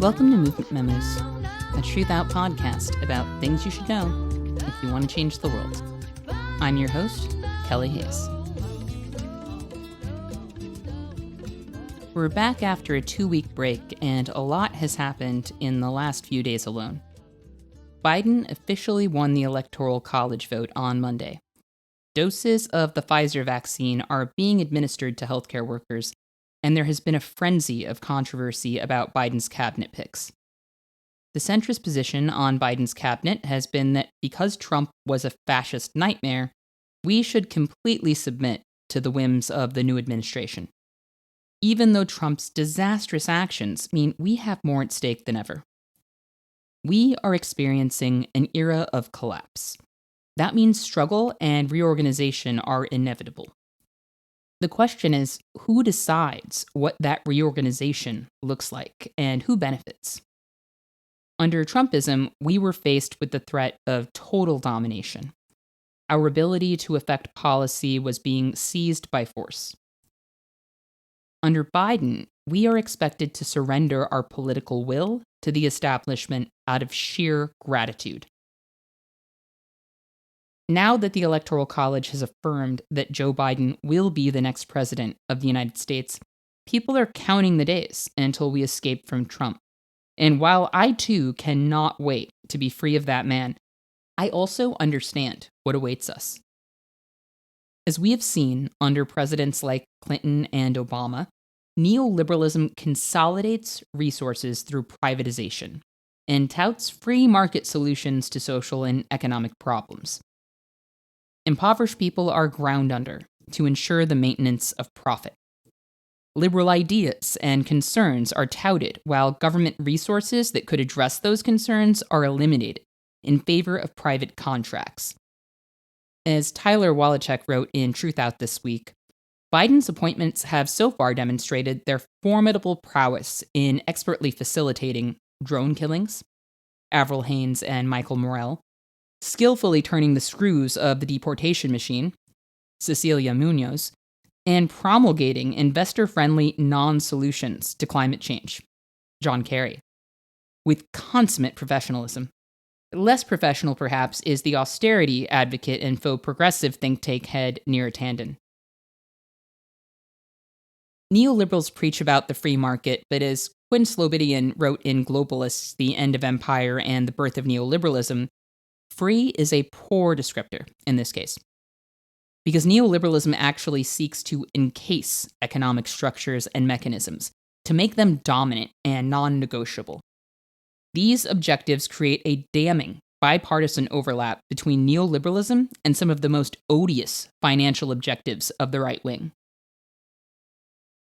Welcome to Movement Memos, a Truthout podcast about things you should know if you want to change the world. I'm your host, Kelly Hayes. We're back after a 2-week break, and a lot has happened in the last few days alone. Biden officially won the Electoral College vote on Monday. Doses of the Pfizer vaccine are being administered to healthcare workers, and there has been a frenzy of controversy about Biden's cabinet picks. The centrist position on Biden's cabinet has been that because Trump was a fascist nightmare, we should completely submit to the whims of the new administration. Even though Trump's disastrous actions mean we have more at stake than ever. We are experiencing an era of collapse. That means struggle and reorganization are inevitable. The question is, who decides what that reorganization looks like and who benefits? Under Trumpism, we were faced with the threat of total domination. Our ability to affect policy was being seized by force. Under Biden, we are expected to surrender our political will to the establishment out of sheer gratitude. Now that the Electoral College has affirmed that Joe Biden will be the next president of the United States, people are counting the days until we escape from Trump. And while I too cannot wait to be free of that man, I also understand what awaits us. As we have seen under presidents like Clinton and Obama, neoliberalism consolidates resources through privatization and touts free market solutions to social and economic problems. Impoverished people are ground under to ensure the maintenance of profit. Liberal ideas and concerns are touted while government resources that could address those concerns are eliminated in favor of private contracts. As Tyler Wallachek wrote in Truthout this week, Biden's appointments have so far demonstrated their formidable prowess in expertly facilitating drone killings, Avril Haines and Michael Morell, skillfully turning the screws of the deportation machine, Cecilia Munoz, and promulgating investor-friendly non-solutions to climate change, John Kerry, with consummate professionalism. Less professional, perhaps, is the austerity advocate and faux progressive think tank head Neera Tanden. Neoliberals preach about the free market, but as Quinn Slobodian wrote in Globalists, The End of Empire and the Birth of Neoliberalism, free is a poor descriptor in this case, because neoliberalism actually seeks to encase economic structures and mechanisms, to make them dominant and non-negotiable. These objectives create a damning bipartisan overlap between neoliberalism and some of the most odious financial objectives of the right wing.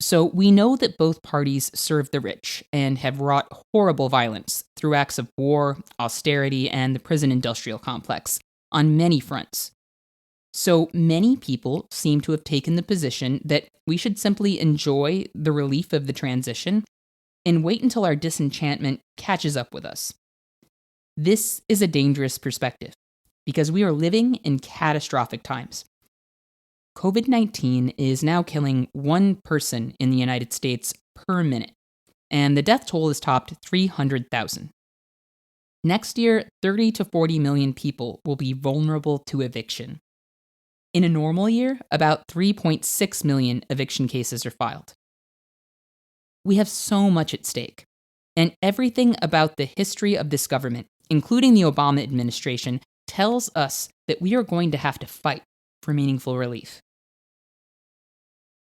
So we know that both parties serve the rich and have wrought horrible violence through acts of war, austerity, and the prison industrial complex on many fronts. So many people seem to have taken the position that we should simply enjoy the relief of the transition and wait until our disenchantment catches up with us. This is a dangerous perspective because we are living in catastrophic times. COVID-19 is now killing one person in the United States per minute, and the death toll has topped 300,000. Next year, 30 to 40 million people will be vulnerable to eviction. In a normal year, about 3.6 million eviction cases are filed. We have so much at stake, and everything about the history of this government, including the Obama administration, tells us that we are going to have to fight for meaningful relief.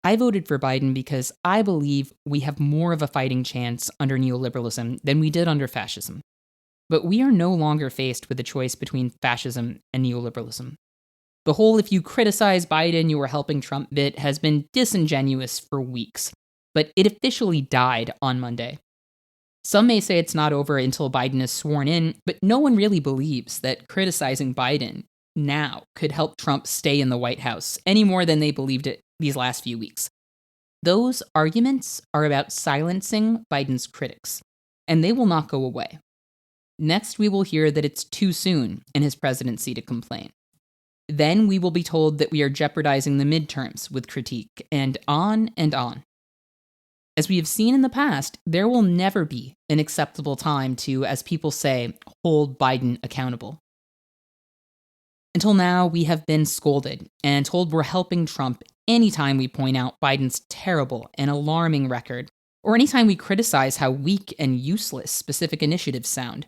I voted for Biden because I believe we have more of a fighting chance under neoliberalism than we did under fascism. But we are no longer faced with a choice between fascism and neoliberalism. The whole "if you criticize Biden, you are helping Trump" bit has been disingenuous for weeks, but it officially died on Monday. Some may say it's not over until Biden is sworn in, but no one really believes that criticizing Biden now could help Trump stay in the White House any more than they believed it these last few weeks. Those arguments are about silencing Biden's critics, and they will not go away. Next, we will hear that it's too soon in his presidency to complain. Then we will be told that we are jeopardizing the midterms with critique, and on and on. As we have seen in the past, there will never be an acceptable time to, as people say, hold Biden accountable. Until now, we have been scolded and told we're helping Trump anytime we point out Biden's terrible and alarming record, or anytime we criticize how weak and useless specific initiatives sound.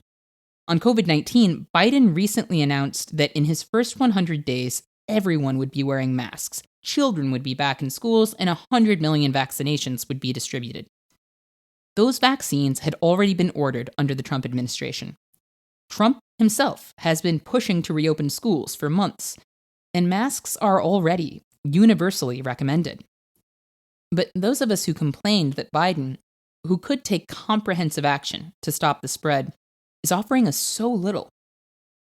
On COVID-19, Biden recently announced that in his first 100 days, everyone would be wearing masks, children would be back in schools, and 100 million vaccinations would be distributed. Those vaccines had already been ordered under the Trump administration. Trump himself has been pushing to reopen schools for months, and masks are already universally recommended. But those of us who complained that Biden, who could take comprehensive action to stop the spread, is offering us so little,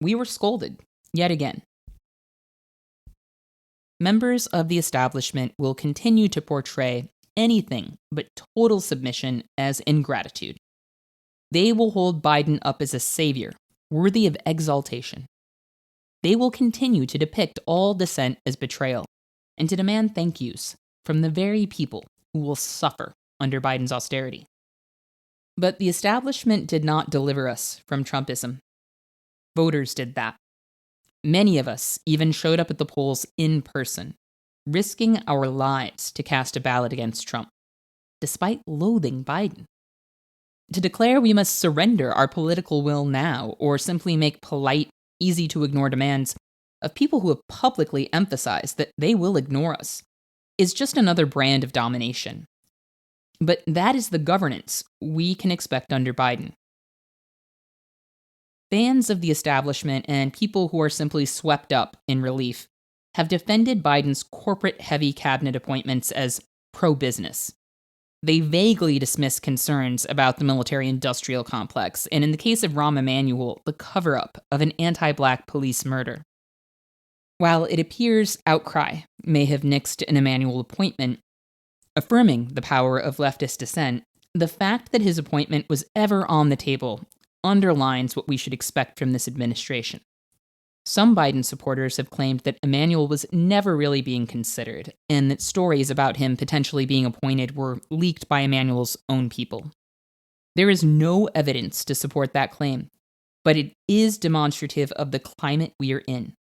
we were scolded yet again. Members of the establishment will continue to portray anything but total submission as ingratitude. They will hold Biden up as a savior, worthy of exaltation. They will continue to depict all dissent as betrayal, and to demand thank yous from the very people who will suffer under Biden's austerity. But the establishment did not deliver us from Trumpism. Voters did that. Many of us even showed up at the polls in person, risking our lives to cast a ballot against Trump, despite loathing Biden. To declare we must surrender our political will now, or simply make polite, easy-to-ignore demands of people who have publicly emphasized that they will ignore us, is just another brand of domination. But that is the governance we can expect under Biden. Fans of the establishment and people who are simply swept up in relief have defended Biden's corporate-heavy cabinet appointments as pro-business. They vaguely dismiss concerns about the military-industrial complex, and in the case of Rahm Emanuel, the cover-up of an anti-black police murder. While it appears outcry may have nixed an Emanuel appointment, affirming the power of leftist dissent, the fact that his appointment was ever on the table underlines what we should expect from this administration. Some Biden supporters have claimed that Emanuel was never really being considered, and that stories about him potentially being appointed were leaked by Emanuel's own people. There is no evidence to support that claim, but it is demonstrative of the climate we are in.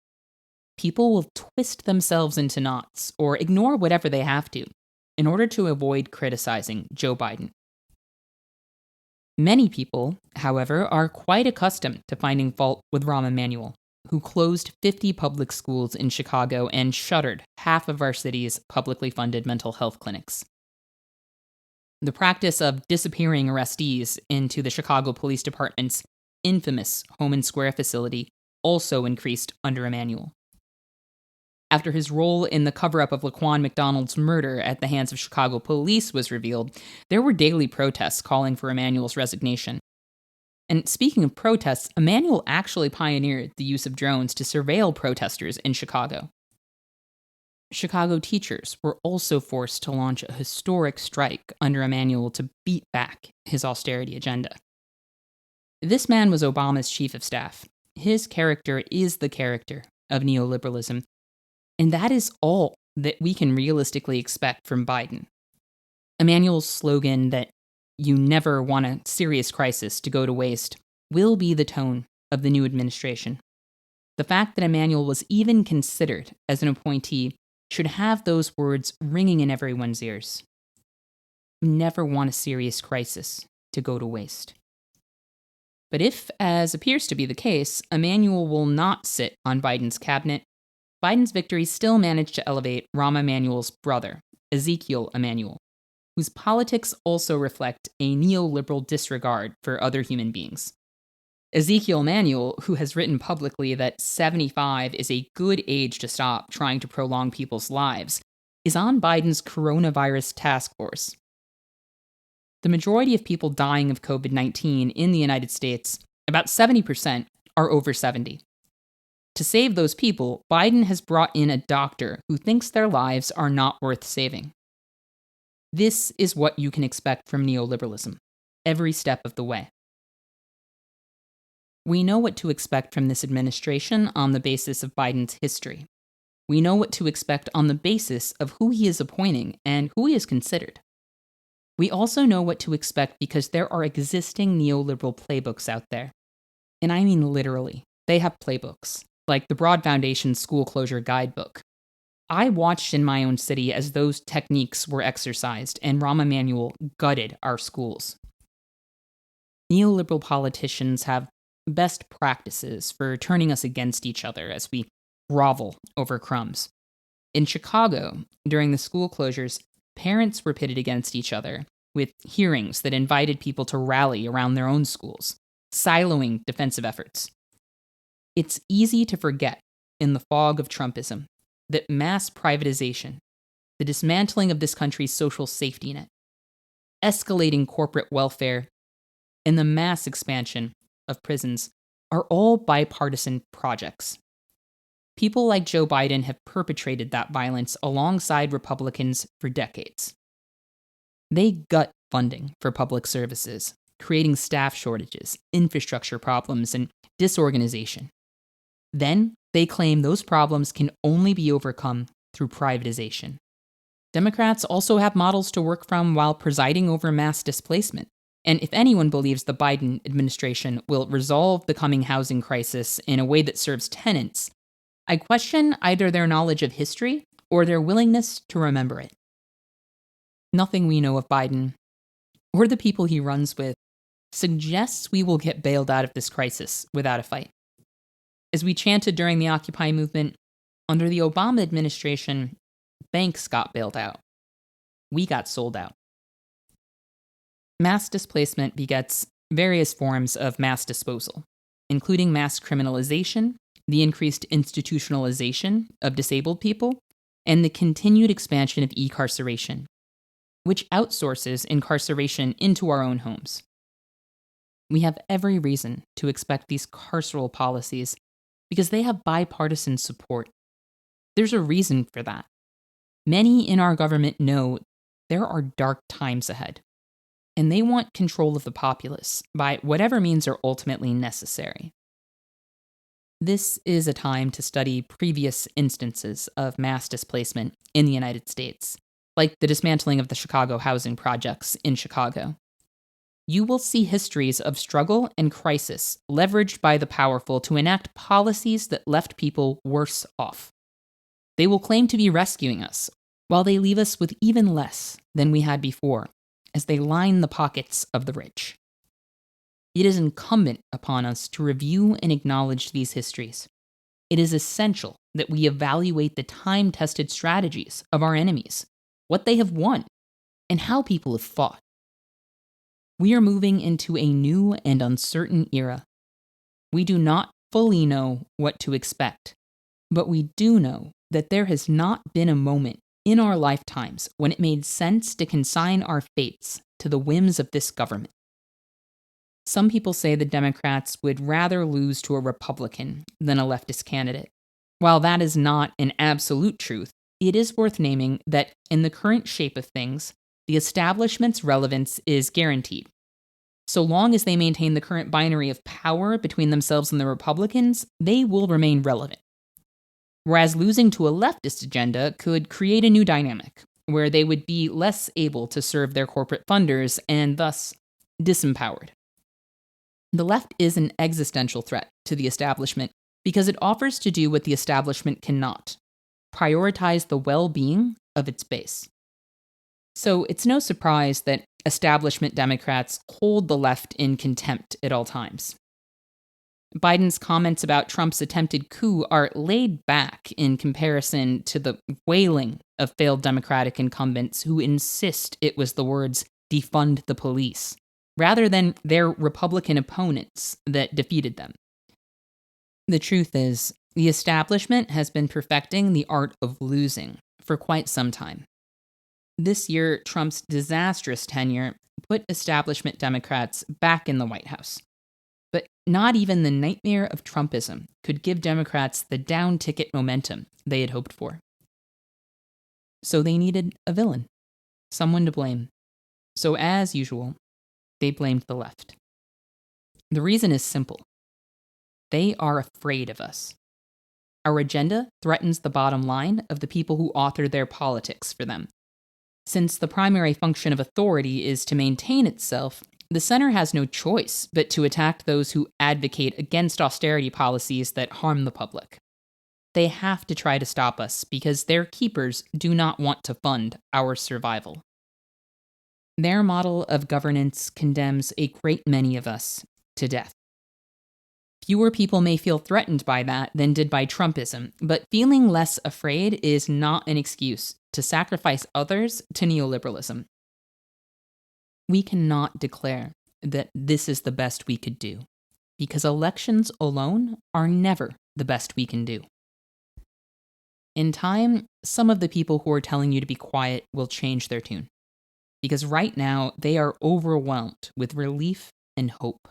People will twist themselves into knots or ignore whatever they have to in order to avoid criticizing Joe Biden. Many people, however, are quite accustomed to finding fault with Rahm Emanuel, who closed 50 public schools in Chicago and shuttered half of our city's publicly funded mental health clinics. The practice of disappearing arrestees into the Chicago Police Department's infamous Homan Square facility also increased under Emanuel. After his role in the cover-up of Laquan McDonald's murder at the hands of Chicago police was revealed, there were daily protests calling for Emanuel's resignation. And speaking of protests, Emanuel actually pioneered the use of drones to surveil protesters in Chicago. Chicago teachers were also forced to launch a historic strike under Emanuel to beat back his austerity agenda. This man was Obama's chief of staff. His character is the character of neoliberalism. And that is all that we can realistically expect from Biden. Emanuel's slogan that you never want a serious crisis to go to waste will be the tone of the new administration. The fact that Emanuel was even considered as an appointee should have those words ringing in everyone's ears. You never want a serious crisis to go to waste. But if, as appears to be the case, Emanuel will not sit on Biden's cabinet, Biden's victory still managed to elevate Rahm Emanuel's brother, Ezekiel Emanuel, whose politics also reflect a neoliberal disregard for other human beings. Ezekiel Emanuel, who has written publicly that 75 is a good age to stop trying to prolong people's lives, is on Biden's coronavirus task force. The majority of people dying of COVID-19 in the United States, about 70%, are over 70. To save those people, Biden has brought in a doctor who thinks their lives are not worth saving. This is what you can expect from neoliberalism, every step of the way. We know what to expect from this administration on the basis of Biden's history. We know what to expect on the basis of who he is appointing and who he has considered. We also know what to expect because there are existing neoliberal playbooks out there. And I mean literally. They have playbooks, like the Broad Foundation School Closure Guidebook. I watched in my own city as those techniques were exercised, and Rahm Emanuel gutted our schools. Neoliberal politicians have best practices for turning us against each other as we grovel over crumbs. In Chicago, during the school closures, parents were pitted against each other with hearings that invited people to rally around their own schools, siloing defensive efforts. It's easy to forget, in the fog of Trumpism, that mass privatization, the dismantling of this country's social safety net, escalating corporate welfare, and the mass expansion of prisons are all bipartisan projects. People like Joe Biden have perpetrated that violence alongside Republicans for decades. They gut funding for public services, creating staff shortages, infrastructure problems, and disorganization. Then they claim those problems can only be overcome through privatization. Democrats also have models to work from while presiding over mass displacement. And if anyone believes the Biden administration will resolve the coming housing crisis in a way that serves tenants, I question either their knowledge of history or their willingness to remember it. Nothing we know of Biden, or the people he runs with, suggests we will get bailed out of this crisis without a fight. As we chanted during the Occupy movement, under the Obama administration, banks got bailed out. We got sold out. Mass displacement begets various forms of mass disposal, including mass criminalization, the increased institutionalization of disabled people, and the continued expansion of e-carceration, which outsources incarceration into our own homes. We have every reason to expect these carceral policies because they have bipartisan support. There's a reason for that. Many in our government know there are dark times ahead, and they want control of the populace by whatever means are ultimately necessary. This is a time to study previous instances of mass displacement in the United States, like the dismantling of the Chicago housing projects in Chicago. You will see histories of struggle and crisis leveraged by the powerful to enact policies that left people worse off. They will claim to be rescuing us, while they leave us with even less than we had before, as they line the pockets of the rich. It is incumbent upon us to review and acknowledge these histories. It is essential that we evaluate the time-tested strategies of our enemies, what they have won, and how people have fought. We are moving into a new and uncertain era. We do not fully know what to expect, but we do know that there has not been a moment in our lifetimes when it made sense to consign our fates to the whims of this government. Some people say the Democrats would rather lose to a Republican than a leftist candidate. While that is not an absolute truth, it is worth naming that in the current shape of things, the establishment's relevance is guaranteed. So long as they maintain the current binary of power between themselves and the Republicans, they will remain relevant. Whereas losing to a leftist agenda could create a new dynamic, where they would be less able to serve their corporate funders and thus disempowered. The left is an existential threat to the establishment because it offers to do what the establishment cannot: prioritize the well-being of its base. So it's no surprise that establishment Democrats hold the left in contempt at all times. Biden's comments about Trump's attempted coup are laid back in comparison to the wailing of failed Democratic incumbents who insist it was the words "defund the police," rather than their Republican opponents that defeated them. The truth is, the establishment has been perfecting the art of losing for quite some time. This year, Trump's disastrous tenure put establishment Democrats back in the White House. But not even the nightmare of Trumpism could give Democrats the down-ticket momentum they had hoped for. So they needed a villain, someone to blame. So as usual, they blamed the left. The reason is simple. They are afraid of us. Our agenda threatens the bottom line of the people who author their politics for them. Since the primary function of authority is to maintain itself, the center has no choice but to attack those who advocate against austerity policies that harm the public. They have to try to stop us because their keepers do not want to fund our survival. Their model of governance condemns a great many of us to death. Fewer people may feel threatened by that than did by Trumpism, but feeling less afraid is not an excuse to sacrifice others to neoliberalism. We cannot declare that this is the best we could do, because elections alone are never the best we can do. In time, some of the people who are telling you to be quiet will change their tune, because right now they are overwhelmed with relief and hope.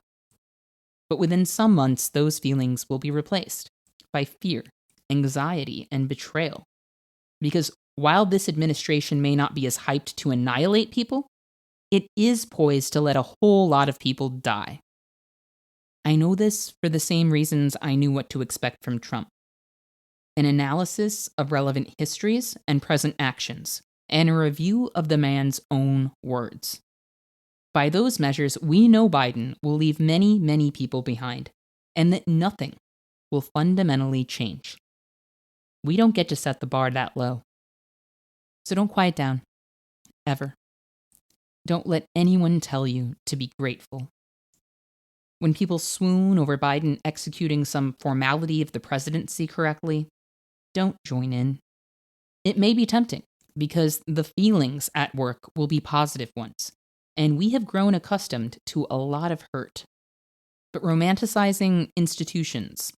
But within some months, those feelings will be replaced by fear, anxiety, and betrayal. Because while this administration may not be as hyped to annihilate people, it is poised to let a whole lot of people die. I know this for the same reasons I knew what to expect from Trump. An analysis of relevant histories and present actions, and a review of the man's own words. By those measures, we know Biden will leave many, many people behind, and that nothing will fundamentally change. We don't get to set the bar that low. So don't quiet down. Ever. Don't let anyone tell you to be grateful. When people swoon over Biden executing some formality of the presidency correctly, don't join in. It may be tempting, because the feelings at work will be positive ones, and we have grown accustomed to a lot of hurt. But romanticizing institutions,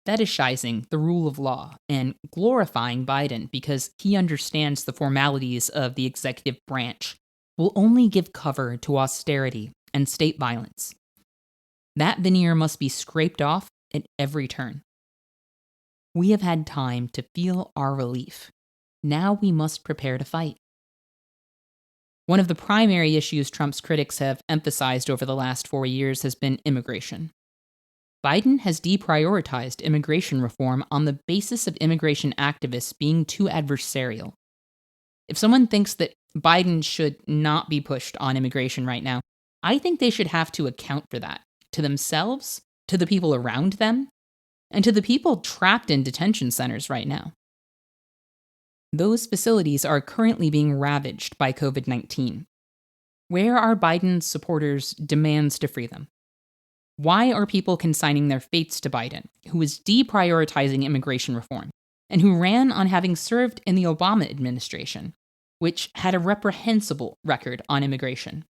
fetishizing the rule of law, and glorifying Biden because he understands the formalities of the executive branch will only give cover to austerity and state violence. That veneer must be scraped off at every turn. We have had time to feel our relief. Now we must prepare to fight. One of the primary issues Trump's critics have emphasized over the last 4 years has been immigration. Biden has deprioritized immigration reform on the basis of immigration activists being too adversarial. If someone thinks that Biden should not be pushed on immigration right now, I think they should have to account for that to themselves, to the people around them, and to the people trapped in detention centers right now. Those facilities are currently being ravaged by COVID-19. Where are Biden's supporters' demands to free them? Why are people consigning their fates to Biden, who is deprioritizing immigration reform, and who ran on having served in the Obama administration, which had a reprehensible record on immigration?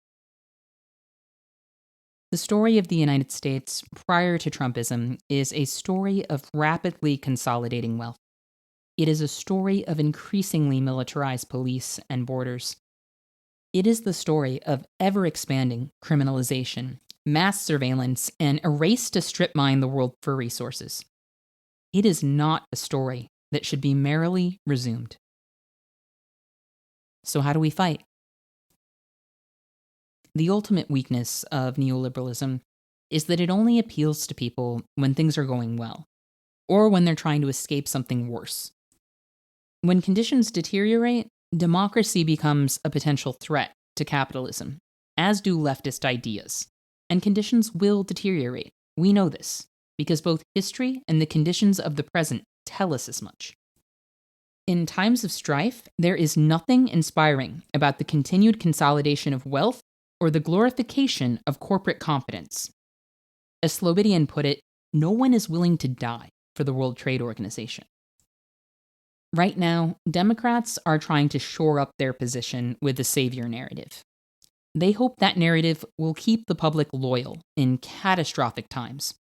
The story of the United States prior to Trumpism is a story of rapidly consolidating wealth. It is a story of increasingly militarized police and borders. It is the story of ever-expanding criminalization, mass surveillance, and a race to strip mine the world for resources. It is not a story that should be merrily resumed. So how do we fight? The ultimate weakness of neoliberalism is that it only appeals to people when things are going well, or when they're trying to escape something worse. When conditions deteriorate, democracy becomes a potential threat to capitalism, as do leftist ideas. And conditions will deteriorate. We know this, because both history and the conditions of the present tell us as much. In times of strife, there is nothing inspiring about the continued consolidation of wealth or the glorification of corporate competence. As Slobodian put it, no one is willing to die for the World Trade Organization. Right now, Democrats are trying to shore up their position with the savior narrative. They hope that narrative will keep the public loyal in catastrophic times.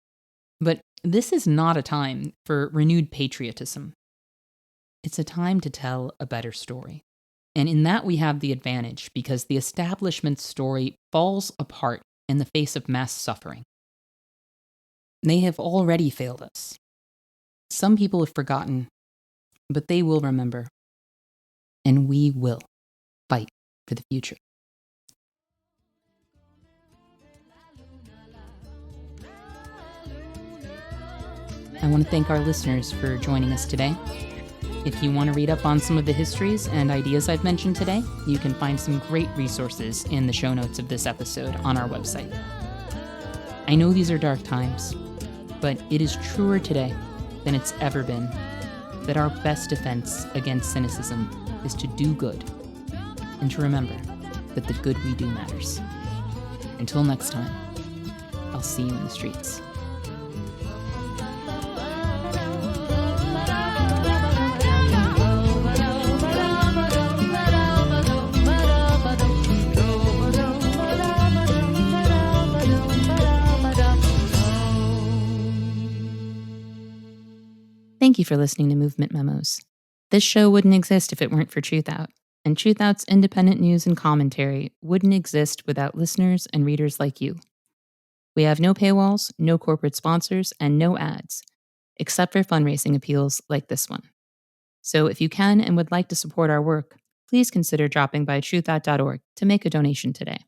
But this is not a time for renewed patriotism. It's a time to tell a better story. And in that we have the advantage because the establishment's story falls apart in the face of mass suffering. They have already failed us. Some people have forgotten, but they will remember. And we will fight for the future. I want to thank our listeners for joining us today. If you want to read up on some of the histories and ideas I've mentioned today, you can find some great resources in the show notes of this episode on our website. I know these are dark times, but it is truer today than it's ever been that our best defense against cynicism is to do good and to remember that the good we do matters. Until next time, I'll see you in the streets. Thank you for listening to Movement Memos. This show wouldn't exist if it weren't for Truthout, and Truthout's independent news and commentary wouldn't exist without listeners and readers like you. We have no paywalls, no corporate sponsors, and no ads, except for fundraising appeals like this one. So if you can and would like to support our work, please consider dropping by truthout.org to make a donation today.